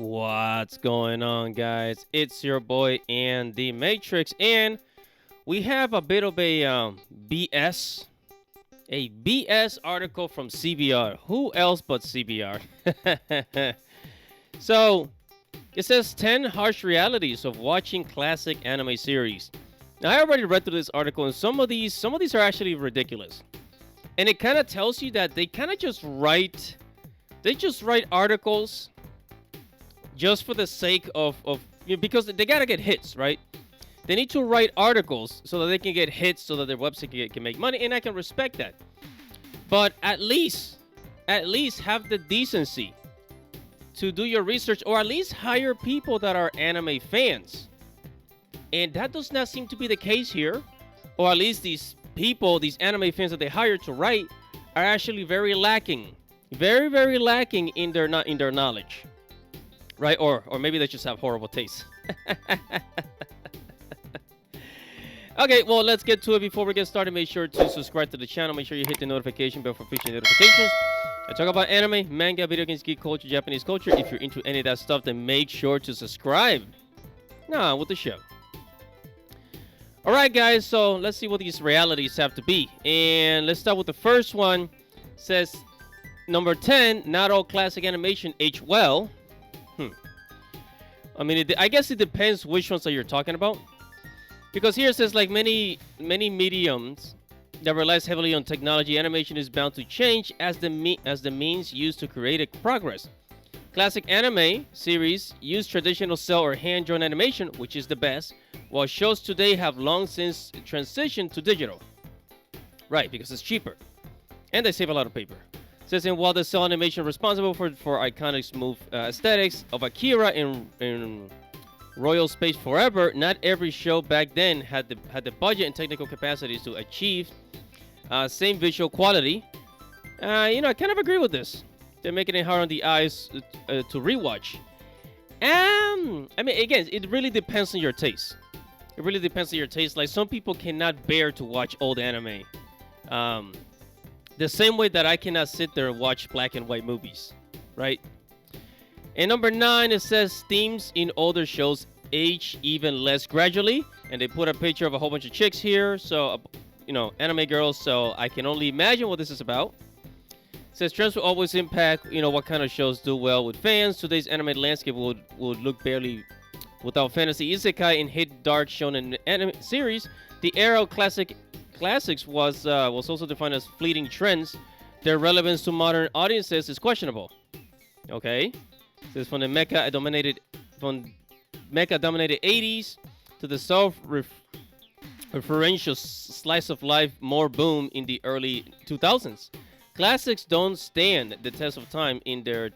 What's going on, guys? It's your boy and the Matrix, and we have a bit of a BS article from CBR. Who else but CBR? So it says 10 harsh realities of watching classic anime series. Now I already read through this article, and some of these are actually ridiculous, and it kind of tells you that they kind of just write articles just for the sake of because they gotta get hits, right? They need to write articles so that they can get hits, so that their website can make money, and I can respect that. But at least have the decency to do your research, or at least hire people that are anime fans. And that does not seem to be the case here, or at least these anime fans that they hire to write, are actually very lacking, very lacking in their knowledge. Right? Or maybe they just have horrible taste. Okay, well, let's get to it. Before we get started, make sure to subscribe to the channel. Make sure you hit the notification bell for future notifications. I talk about anime, manga, video games, geek culture, Japanese culture. If you're into any of that stuff, then make sure to subscribe. Now, with the show. Alright, guys, so let's see what these realities have to be. And let's start with the first one. It says, number 10, not all classic animation age well. I mean, I guess it depends which ones that you're talking about. Because here it says, like many mediums that relies heavily on technology, animation is bound to change as the means used to create progress. Classic anime series use traditional cell or hand-drawn animation, which is the best, while shows today have long since transitioned to digital. Right, because it's cheaper. And they save a lot of paper. Says, and while the cell animation responsible for iconic smooth aesthetics of Akira in Royal Space Forever, not every show back then had the budget and technical capacities to achieve same visual quality. I kind of agree with this. They're making it hard on the eyes to rewatch. I mean, again, it really depends on your taste. It really depends on your taste. Like, some people cannot bear to watch old anime. The same way that I cannot sit there and watch black and white movies, right? And number 9, it says themes in older shows age even less gradually. And they put a picture of a whole bunch of chicks here. So, anime girls. So I can only imagine what this is about. It says trends will always impact, what kind of shows do well with fans. Today's anime landscape would look barely without fantasy isekai and hit dark shonen anime series. The era of classics was also defined as fleeting trends. Their relevance to modern audiences is questionable. Okay, this is from the mecha-dominated 80s to the self-referential slice of life more boom in the early 2000s. Classics don't stand the test of time in their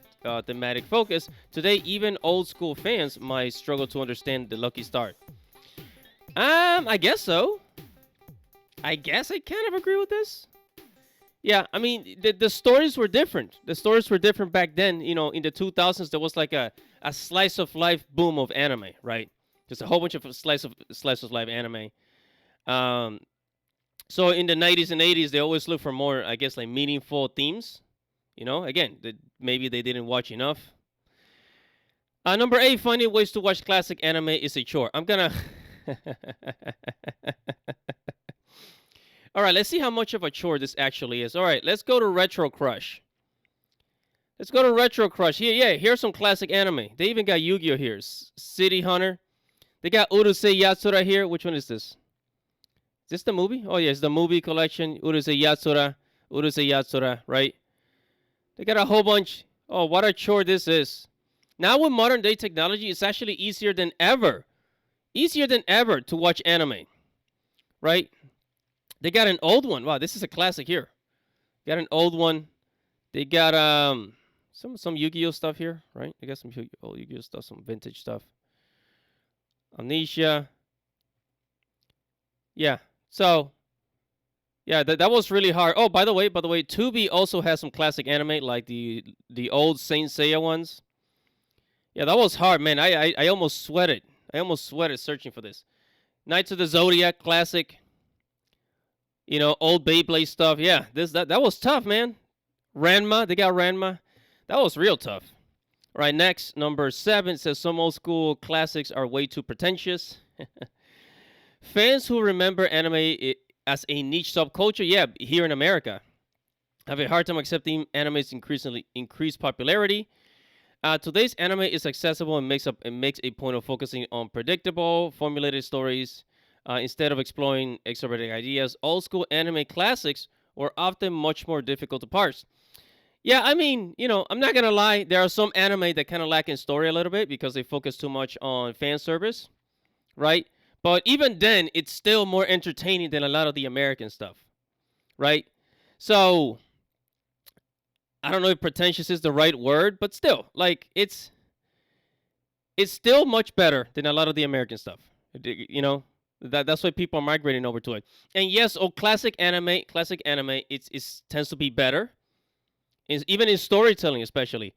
thematic focus. Today, even old school fans might struggle to understand the Lucky Star. I guess so. I guess I kind of agree with this. Yeah, I mean, the stories were different. The stories were different back then. In the 2000s, there was like a slice of life boom of anime, right? Just a whole bunch of slice of life anime. So in the 90s and 80s, they always look for more, I guess, like meaningful themes. Again, maybe they didn't watch enough. Number 8, finding ways to watch classic anime is a chore. I'm gonna... All right, let's see how much of a chore this actually is. All right, let's go to Retro Crush. Here's some classic anime. They even got Yu-Gi-Oh here. City Hunter. They got Odysee Yatsura here. Which one is this? Is this the movie? Oh, yeah, it's the movie collection. Odysee Yatsura, right? They got a whole bunch. Oh, what a chore this is. Now with modern day technology, it's actually easier than ever to watch anime, right? They got an old one. Wow, this is a classic here. Got an old one. They got some Yu-Gi-Oh stuff here, right? They got some old Yu-Gi-Oh stuff, some vintage stuff. Amnesia. Yeah. So, yeah, that was really hard. Oh, by the way, Tubi also has some classic anime, like the old Saint Seiya ones. Yeah, that was hard, man. I almost sweated. Searching for this. Knights of the Zodiac classic. Old Beyblade stuff. Yeah, that was tough, man. Ranma, they got Ranma. That was real tough. All right, next, number 7 says some old school classics are way too pretentious. Fans who remember as a niche subculture, yeah, here in America, have a hard time accepting anime's increasingly increased popularity. Today's anime is accessible and makes a point of focusing on predictable, formulated stories instead of exploring extravagant ideas. Old school anime classics were often much more difficult to parse. Yeah, I mean, I'm not gonna lie. There are some anime that kind of lack in story a little bit because they focus too much on fan service, right? But even then, it's still more entertaining than a lot of the American stuff, right? So I don't know if pretentious is the right word, but still, like it's still much better than a lot of the American stuff. That's why people are migrating over to it. And yes, classic anime, it tends to be better, even in storytelling, especially.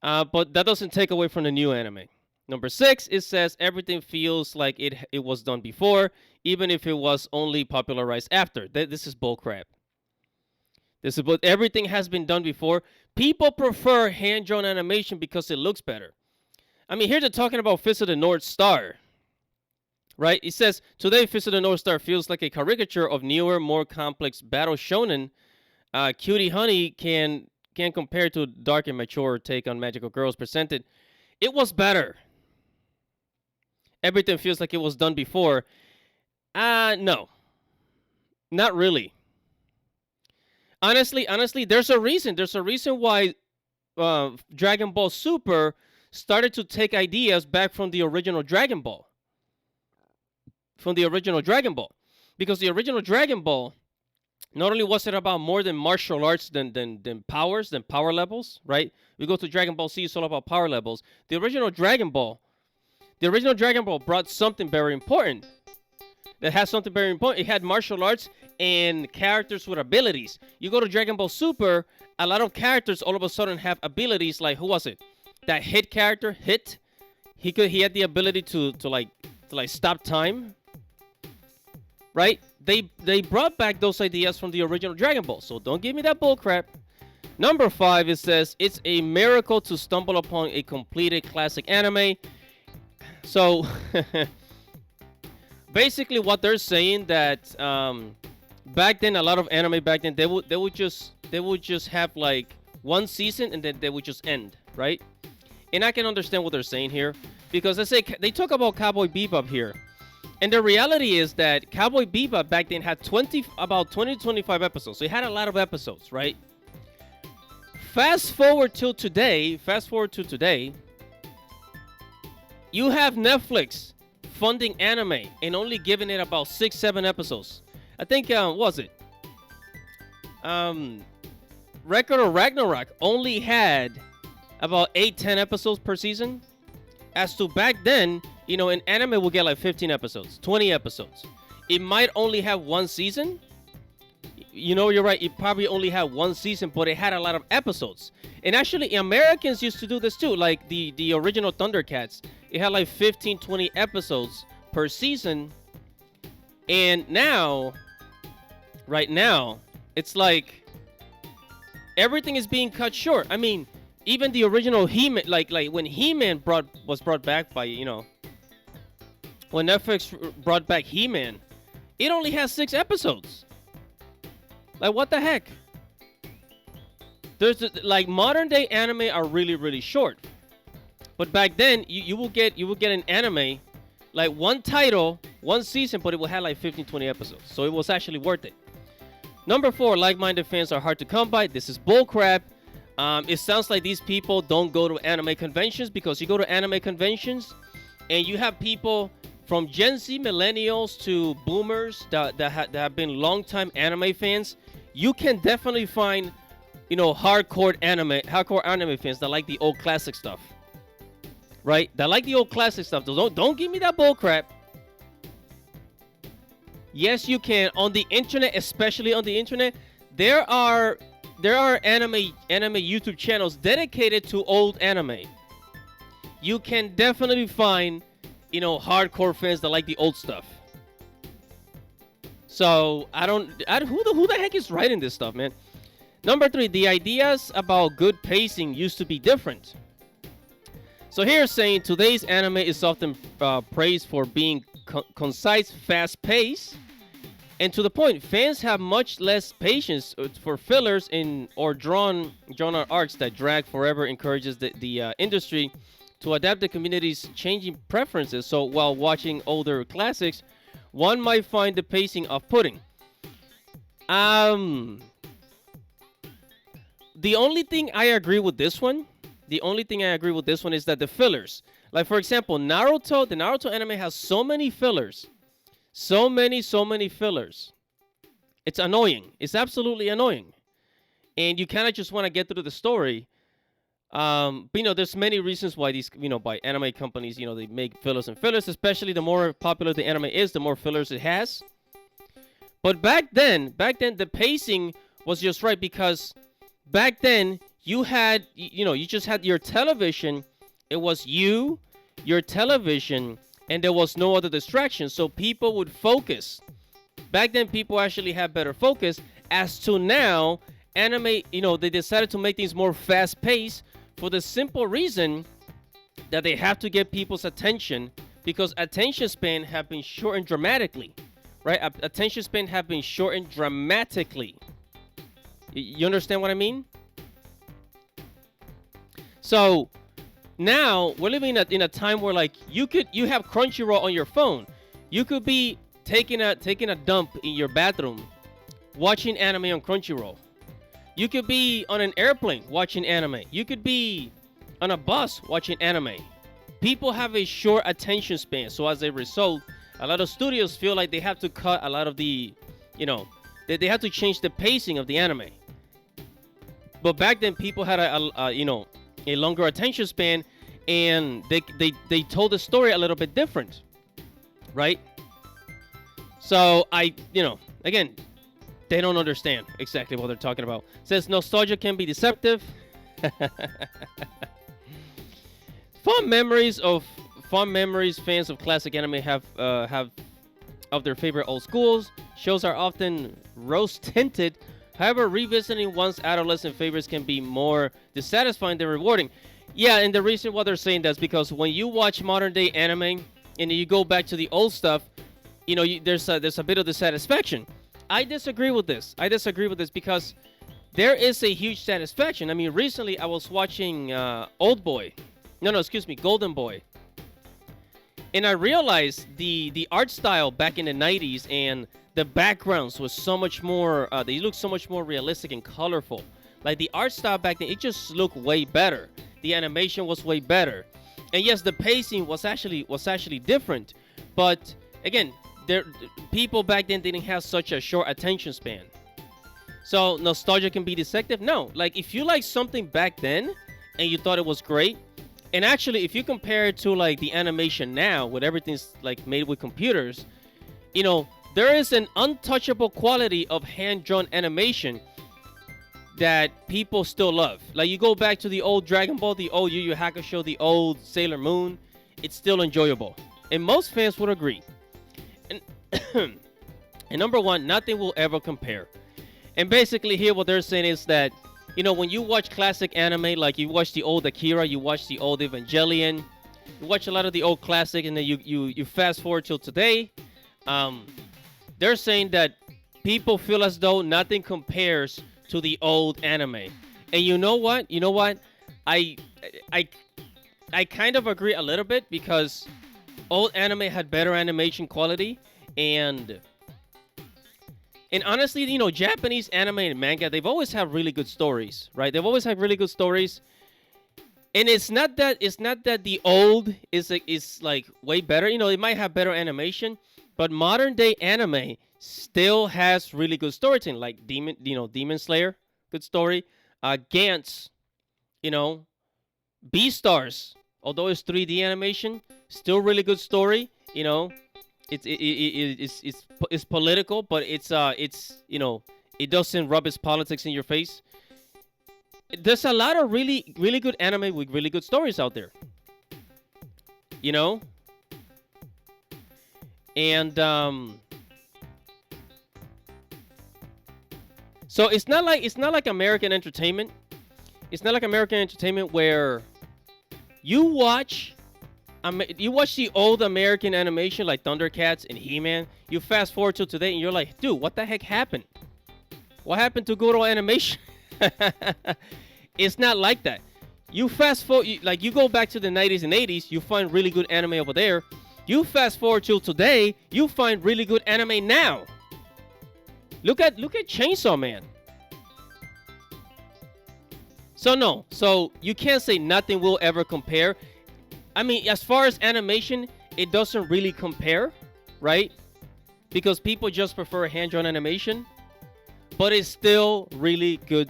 But that doesn't take away from the new anime. Number 6, it says everything feels like it was done before, even if it was only popularized after. This is bullcrap. Everything has been done before. People prefer hand-drawn animation because it looks better. I mean, here they're talking about Fist of the North Star, right? It says, today Fist of the North Star feels like a caricature of newer, more complex battle shonen. Cutie Honey can compare to dark and mature take on magical girls presented. It was better. Everything feels like it was done before. No. Not really. Honestly, there's a reason. There's a reason why Dragon Ball Super started to take ideas back from the original Dragon Ball. Because the original Dragon Ball, not only was it about more than martial arts than power levels, right? We go to Dragon Ball Z, it's all about power levels. The original Dragon Ball brought something very important. It had martial arts and characters with abilities. You go to Dragon Ball Super, a lot of characters all of a sudden have abilities. Like, who was it? That Hit character, Hit. He had the ability to stop time. Right? They brought back those ideas from the original Dragon Ball. So don't give me that bullcrap. Number 5, it says it's a miracle to stumble upon a completed classic anime. So basically, what they're saying that back then, a lot of anime back then, they would just have like one season and then they would just end, right? And I can understand what they're saying here because they talk about Cowboy Bebop here, and the reality is that Cowboy Bebop back then had about 20 to 25 episodes, so it had a lot of episodes, right? Fast forward to today, you have Netflix funding anime and only giving it about 6-7 episodes. I think what was it? Record of Ragnarok only had about 8-10 episodes per season. As to back then, an anime will get like 15 episodes, 20 episodes. It might only have one season. You're right. It probably only had one season, but it had a lot of episodes. And actually, Americans used to do this too. Like the original Thundercats, it had like 15, 20 episodes per season. And right now, it's like everything is being cut short. I mean, even the original He-Man, like when He-Man was brought back by, when Netflix brought back He-Man, it only has 6 episodes. Like, what the heck? There's like modern day anime are really, really short. But back then, you will get an anime, like one title, one season, but it will have like 15, 20 episodes. So it was actually worth it. Number 4, like-minded fans are hard to come by. This is bullcrap. It sounds like these people don't go to anime conventions, because you go to anime conventions and you have people from Gen Z, millennials to boomers that have been longtime anime fans. You can definitely find, hardcore anime fans that like the old classic stuff. Right? That like the old classic stuff. Don't give me that bullcrap. Yes, you can. On the internet, especially on the internet, there are anime YouTube channels dedicated to old anime. You can definitely find, hardcore fans that like the old stuff. So who the heck is writing this stuff, man? Number 3, the ideas about good pacing used to be different. So here saying today's anime is often praised for being concise, fast-paced, and to the point. Fans have much less patience for fillers in or drawn out arcs that drag forever. Encourages the industry to adapt the community's changing preferences. So while watching older classics, one might find the pacing off-putting. Um, the only thing I agree with this one, is that the fillers, like for example, Naruto, the Naruto anime has so many fillers, so many fillers. It's annoying. It's absolutely annoying, and you kind of just want to get through the story. But there's many reasons why these, by anime companies, they make fillers and fillers. Especially the more popular the anime is, the more fillers it has. But back then, the pacing was just right because back then you had, you just had your television. It was you, your television, and there was no other distraction. So people would focus. Back then, people actually had better focus. As to now, anime, they decided to make things more fast-paced for the simple reason that they have to get people's attention because attention span have been shortened dramatically. Right? Attention span have been shortened dramatically. You understand what I mean? So now we're living in a time where like you have Crunchyroll on your phone. You could be taking a dump in your bathroom, watching anime on Crunchyroll. You could be on an airplane watching anime. You could be on a bus watching anime. People have a short attention span, so as a result, a lot of studios feel like they have to cut a lot of the, they have to change the pacing of the anime. But back then, people had a longer attention span, and they told the story a little bit different, right? So again, they don't understand exactly what they're talking about. It says nostalgia can be deceptive. Fond memories. Fans of classic anime have of their favorite old schools. Shows are often rose-tinted. However, revisiting one's adolescent favorites can be more dissatisfying than rewarding. Yeah, and the reason why they're saying that is because when you watch modern-day anime and you go back to the old stuff, there's a bit of dissatisfaction. I disagree with this because there is a huge satisfaction. I mean, recently I was watching Golden Boy. And I realized the art style back in the 90s and the backgrounds was so much more, they look so much more realistic and colorful. Like the art style back then, it just looked way better. The animation was way better. And yes, the pacing was actually different. But again, people back then didn't have such a short attention span. So nostalgia can be deceptive? No. Like if you like something back then and you thought it was great, and actually if you compare it to like the animation now with everything's like made with computers, there is an untouchable quality of hand-drawn animation that people still love. Like you go back to the old Dragon Ball, the old Yu Yu Hakusho, the old Sailor Moon, it's still enjoyable. And most fans would agree. And, and number one, nothing will ever compare. And basically here what they're saying is that, when you watch classic anime, like you watch the old Akira, you watch the old Evangelion, you watch a lot of the old classic, and then you fast forward till today, they're saying that people feel as though nothing compares to the old anime. And you know what? I kind of agree a little bit because old anime had better animation quality and honestly, Japanese anime and manga, they've always had really good stories, right? They've always had really good stories. And it's not that the old is like way better. It might have better animation, but modern day anime still has really good storytelling, like Demon Slayer, good story. Gantz, Beastars, although it's 3D animation, still really good story. It's political, but it's it doesn't rub its politics in your face. There's a lot of really really good anime with really good stories out there. And so it's not like American entertainment. It's not like American entertainment where You watch, you watch the old American animation like Thundercats and He-Man. You fast forward to today, and you're like, dude, what the heck happened? What happened to good old animation? It's not like that. You fast forward, like you go back to the 90s and 80s, you find really good anime over there. You fast forward till today, you find really good anime now. Look at Chainsaw Man. So no, so you can't say nothing will ever compare. I mean, as far as animation, it doesn't really compare, right? Because people just prefer hand-drawn animation. But it's still really good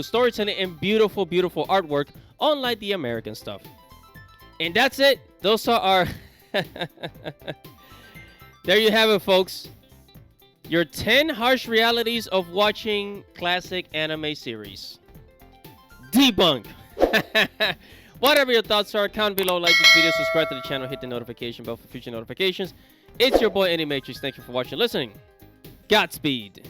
storytelling and beautiful, beautiful artwork, unlike the American stuff. And that's it. Those are our... There you have it, folks. Your 10 harsh realities of watching classic anime series. Debunk. Whatever your thoughts are, comment below, like this video, subscribe to the channel, hit the notification bell for future notifications. It's your boy, Animatrix. Thank you for watching and listening. Godspeed.